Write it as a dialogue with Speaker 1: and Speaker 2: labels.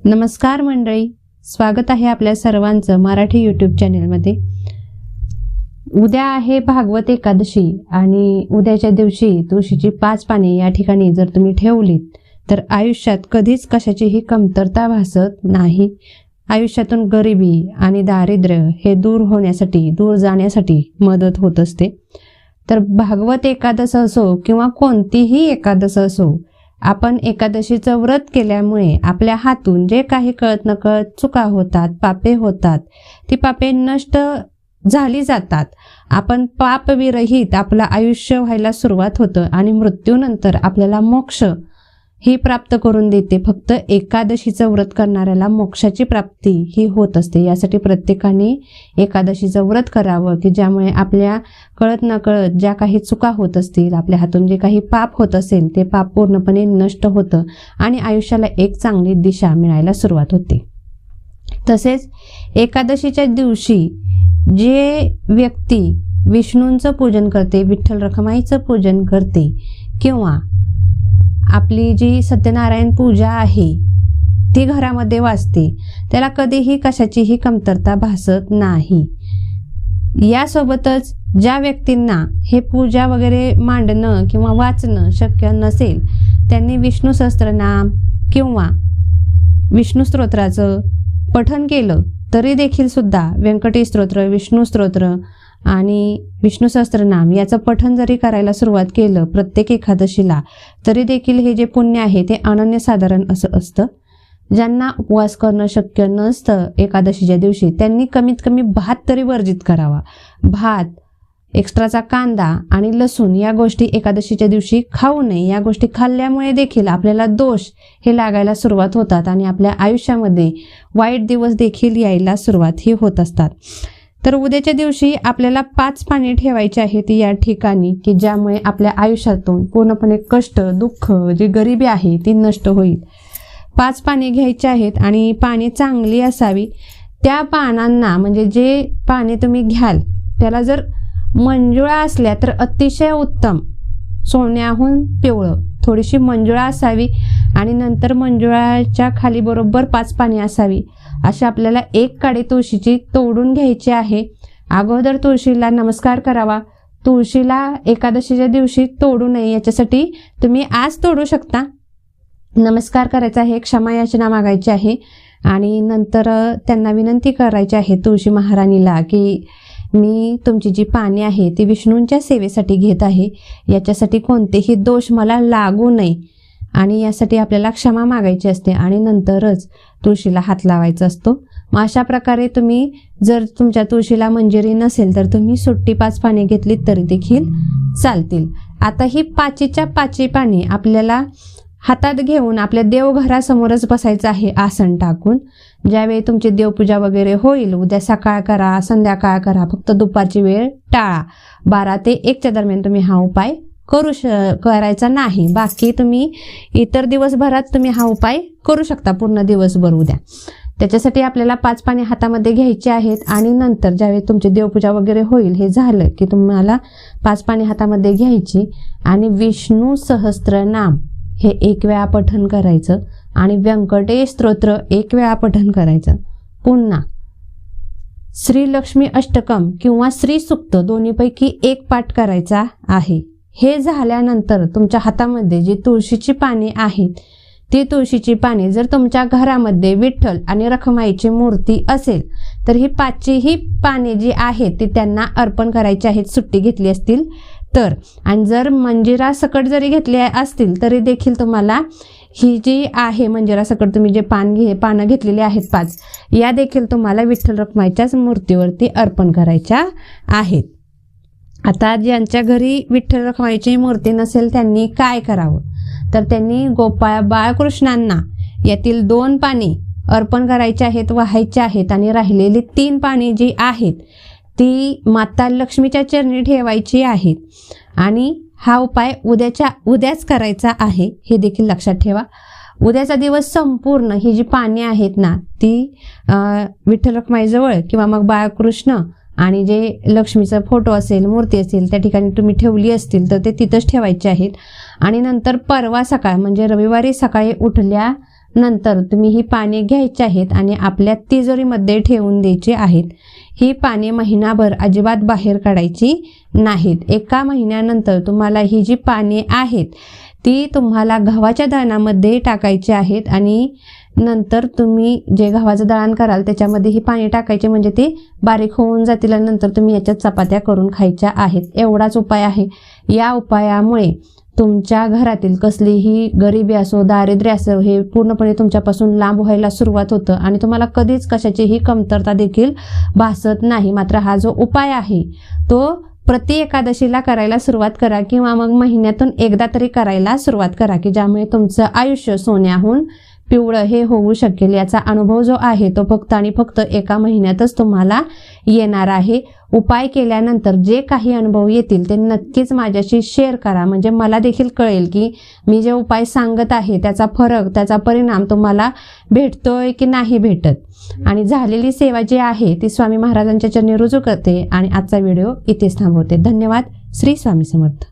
Speaker 1: नमस्कार मंडळी, स्वागत आहे आपल्या सर्वांचं मराठी यूट्यूब चॅनेलमध्ये। उद्या आहे भागवत एकादशी आणि उद्याच्या दिवशी तुळशीची 5 पाने या ठिकाणी जर तुम्ही ठेवलीत तर आयुष्यात कधीच कशाचीही कमतरता भासत नाही। आयुष्यातून गरिबी आणि दारिद्र्य हे दूर जाण्यासाठी मदत होत असते। तर भागवत एकादश असो किंवा कोणतीही एकादश असो, आपण एकादशीचं व्रत केल्यामुळे आपल्या हातून जे काही कळत नकळत चुका होतात, पापे होतात, ती पापे नष्ट झाली जातात। आपण पापविरहित आपलं आयुष्य व्हायला सुरुवात होतं आणि मृत्यूनंतर आपल्याला मोक्ष ही प्राप्त करून देते। फक्त एकादशीचं व्रत करणाऱ्याला मोक्षाची प्राप्ती ही होत असते। यासाठी प्रत्येकाने एकादशीचं व्रत करावं की ज्यामुळे आपल्या कळत नकळत ज्या काही चुका होत असतील, आपल्या हातून जे काही पाप होत असेल ते पाप पूर्णपणे नष्ट होतं आणि आयुष्याला एक चांगली दिशा मिळायला सुरुवात होते। तसेच एकादशीच्या दिवशी जे व्यक्ती विष्णूंचं पूजन करते, विठ्ठल रखुमाईचं पूजन करते किंवा आपली जी सत्यनारायण पूजा आहे ती घरामध्ये वाचते, त्याला कधीही कशाचीही कमतरता भासत नाही। यासोबतच ज्या व्यक्तींना हे पूजा वगैरे मांडणं किंवा वाचणं शक्य नसेल, त्यांनी विष्णू सहस्त्रनाम किंवा विष्णू स्तोत्राचं पठण केलं तरी देखील सुद्धा व्यंकटी स्तोत्र, विष्णू स्तोत्र आणि विष्णू सहस्त्रनाम याचं पठण जरी करायला सुरुवात केलं प्रत्येक एकादशीला, तरी देखील हे जे पुण्य आहे ते अनन्यसाधारण असं असतं। ज्यांना उपवास करणं शक्य नसतं एकादशीच्या दिवशी, त्यांनी कमीत कमी भात तरी वर्जित करावा। भात, एक्स्ट्राचा कांदा आणि लसूण या गोष्टी एकादशीच्या दिवशी खाऊ नये। या गोष्टी खाल्ल्यामुळे देखील आपल्याला दोष हे लागायला सुरुवात होतात आणि आपल्या आयुष्यामध्ये वाईट दिवस देखील यायला सुरुवात ही होत असतात। तर उद्याच्या दिवशी आपल्याला 5 पाने ठेवायची आहेत या ठिकाणी की ज्यामुळे आपल्या आयुष्यातून पूर्णपणे कष्ट, दुःख, जी गरिबी आहे ती नष्ट होईल। 5 पाने घ्यायची आहेत आणि पाने चांगली असावी। त्या पानांना म्हणजे जे पाने तुम्ही घ्याल त्याला जर मंजुळा असल्या तर अतिशय उत्तम, सोन्याहून पिवळं, थोडीशी मंजुळा असावी आणि नंतर मंजुळाच्या खाली बरोबर 5 पाने असावी। अशा आपल्याला एक काडी तुळशीची तोडून घ्यायची आहे। अगोदर तुळशीला नमस्कार करावा। तुळशीला एकादशीच्या दिवशी तोडू नये याच्यासाठी तुम्ही आज तोडू शकता। नमस्कार करायचा आहे, क्षमा याचना मागायची आहे आणि नंतर त्यांना विनंती करायची आहे तुळशी महाराणीला की मी तुमची जी पाने आहे ती विष्णूंच्या सेवेसाठी घेत आहे, याच्यासाठी कोणतेही दोष मला लागू नये आणि यासाठी आपल्याला क्षमा मागायची असते आणि नंतरच तुळशीला हात लावायचा असतो। मग अशा प्रकारे तुम्ही जर तुमच्या तुळशीला मंजिरी नसेल तर तुम्ही सुट्टी 5 पाने घेतलीत तरी देखील चालतील। आता ही 5च्या 5 पाने आपल्याला हातात घेऊन आपल्या देवघरासमोरच बसायचं आहे आसन टाकून। ज्यावेळी तुमची देवपूजा वगैरे होईल, उद्या सकाळ करा, संध्याकाळ करा, फक्त दुपारची वेळ टाळा। 12 ते 1च्या दरम्यान तुम्ही हा उपाय करायचा नाही। बाकी तुम्ही इतर दिवसभरात तुम्ही हा उपाय करू शकता पूर्ण दिवसभर उद्या। त्याच्यासाठी आपल्याला 5 पाने हातामध्ये घ्यायची आहेत आणि नंतर ज्यावेळी तुमची देवपूजा वगैरे होईल, हे झालं की तुम्हाला 5 पाने हातामध्ये घ्यायची आणि विष्णू सहस्त्रनाम हे 1 वेळा पठण करायचं आणि व्यंकटेश स्तोत्र 1 वेळा पठण करायचं। पुन्हा श्री लक्ष्मी अष्टकम किंवा श्री सुक्त दोन्हीपैकी 1 पाठ करायचा आहे। हे झाल्यानंतर तुमच्या हातामध्ये जी तुळशीची पाने आहेत ती तुळशीची पाने जर तुमच्या घरामध्ये विठ्ठल आणि रखुमाईची मूर्ती असेल तर ही 5ही पाने जी आहेत ती त्यांना अर्पण करायची आहेत, सुट्टी घेतली असतील तर। आणि जर मंजिरा सकट जरी घेतली असतील तरी देखील तुम्हाला ही जी आहे मंजिरा सकट तुम्ही जे पानं घेतलेली आहेत 5, या देखील तुम्हाला विठ्ठल रखुमाईच्याच मूर्तीवरती अर्पण करायच्या आहेत। आता ज्यांच्या घरी विठ्ठल रखुमाईची मूर्ती नसेल त्यांनी काय करावं तर त्यांनी गोपाळ बाळकृष्णांना यातील 2 पाने अर्पण करायची आहेत, वाहायची आहेत आणि राहिलेली 3 पाने जी आहेत ती माता लक्ष्मीच्या चरणी ठेवायची आहेत आणि हा उपाय उद्याच करायचा आहे, हे देखील लक्षात ठेवा। उद्याचा दिवस संपूर्ण ही जी पाने आहेत ना ती विठ्ठल रखुमाईजवळ किंवा मग बाळकृष्ण आणि जे लक्ष्मीचा फोटो असेल, मूर्ती असेल त्या ठिकाणी तुम्ही ठेवली असतील तर ते तिथंच ठेवायचे आहेत। आणि नंतर परवा सकाळ म्हणजे रविवारी सकाळी नंतर तुम्ही ही पाने घ्यायची आहेत आणि आपल्या तिजोरीमध्ये ठेवून द्यायची आहेत. ही पाने महिनाभर अजिबात बाहेर काढायची नाहीत. 1 महिन्यानंतर तुम्हाला ही जी पाने आहेत ती तुम्हाला गव्हाच्या दळणामध्ये टाकायची आहेत आणि नंतर तुम्ही जे गव्हाचं दळण कराल त्याच्यामध्ये ही पाने टाकायची, म्हणजे ते बारीक होऊन जातील आणि नंतर तुम्ही याच्यात चपात्या करून खायच्या आहेत. एवढाच उपाय आहे. या उपायामुळे तुमच्या घरातील कसलीही गरिबी असो, दारिद्र्य असो, हे पूर्णपणे तुमच्यापासून लांब व्हायला सुरुवात होतं आणि तुम्हाला कधीच कशाचीही कमतरता देखील भासत नाही. मात्र हा जो उपाय आहे तो प्रति एकादशीला करायला सुरुवात करा किंवा मग महिन्यातून एकदा तरी करायला सुरुवात करा, की ज्यामुळे तुमचं आयुष्य सोन्याहून पिवळं हे होऊ शकेल. याचा अनुभव जो आहे तो फक्त आणि फक्त 1 महिन्यातच तुम्हाला येणार आहे. उपाय केल्यानंतर जे काही अनुभव येतील ते नक्कीच माझ्याशी शेअर करा, म्हणजे मला देखील कळेल की मी जे उपाय सांगत आहे त्याचा फरक, त्याचा परिणाम तुम्हाला भेटतोय की नाही भेटत. आणि झालेली सेवा जी आहे ती स्वामी महाराजांच्या चरणी रुजू करते आणि आजचा व्हिडिओ इथेच थांबवते. धन्यवाद. श्री स्वामी समर्थ.